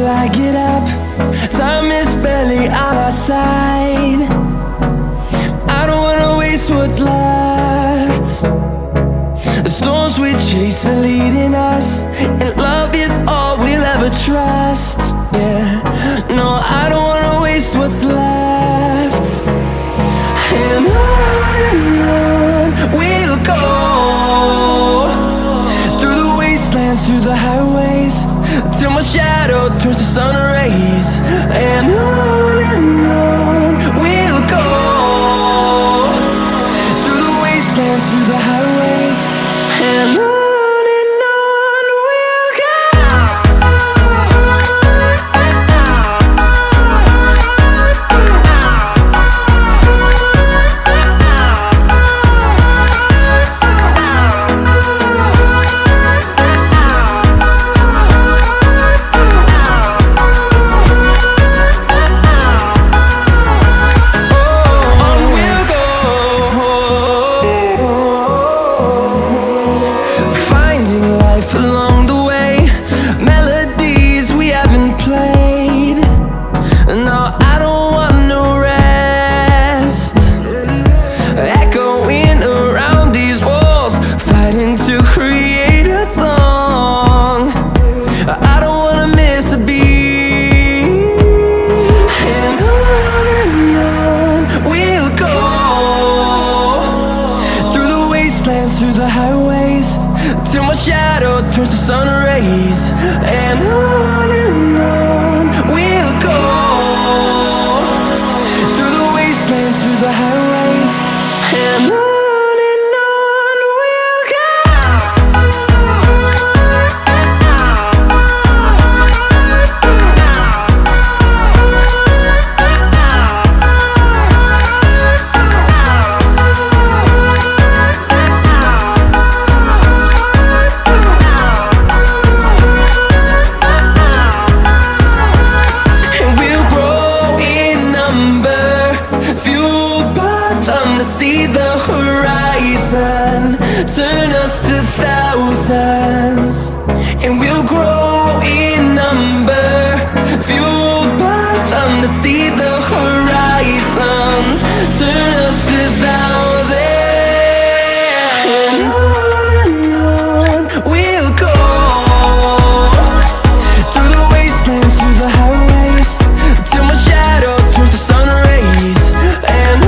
till I get up. Time is barely on our side. I don't wanna waste what's left. The storms we chase are leading us, and love is all we'll ever trust. Yeah, no, I don't wanna waste what's left. And on we'll go, through the wastelands, through the highways, till my shadow turns to sun rays. And on we'll go, through the wastelands, through the highways, and on we'll go. Along the way, melodies we haven't played. No, I don't want no rest. Echoing around these walls, fighting to create a song. I don't wanna miss a beat. And on we'll go, through the wastelands, through the highways, till my shadow turns to sun rays. And on we'll go, through the wastelands, through the highways, and on we'll go. See the horizon, turn us to thousands, and we'll grow in number, fueled by them to see the horizon, turn us to thousands. And on we'll go, through the wastelands, through the highways, till my shadow turns to sun rays. And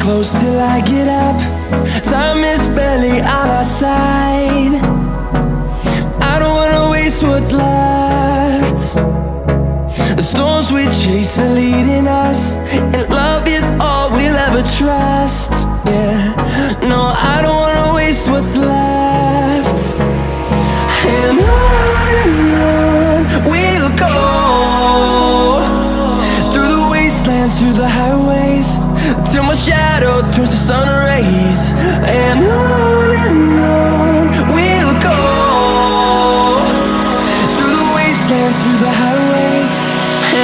close till I get up. Time is barely on our side. I don't wanna waste what's left. The storms we chase are leading us, and love is all we'll ever trust. Yeah, no, I don't wanna waste what's left. And on we'll go, through the wastelands, through the highways, till my shadow turns to sun rays. And on we'll go, through the wastelands, through the highways,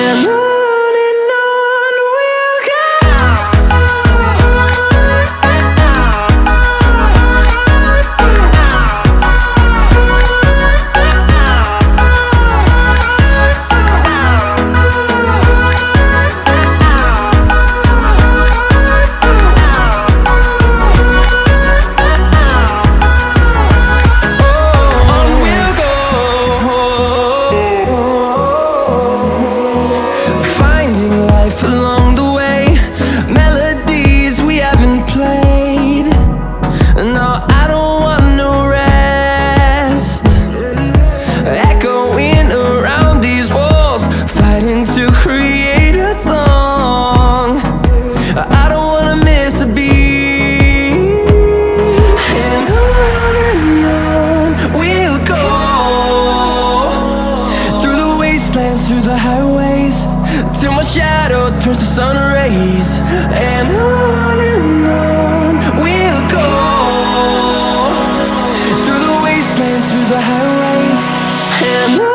and on we'll go. Along the way, melodies we haven't played. No, I don't want no rest. Echoing around these walls, fighting to create a song. I don't wanna miss a beat. And on we'll go, through the wastelands, through the highways, till my shadow turns to sun rays. And on we'll go, through the wastelands, through the highways, And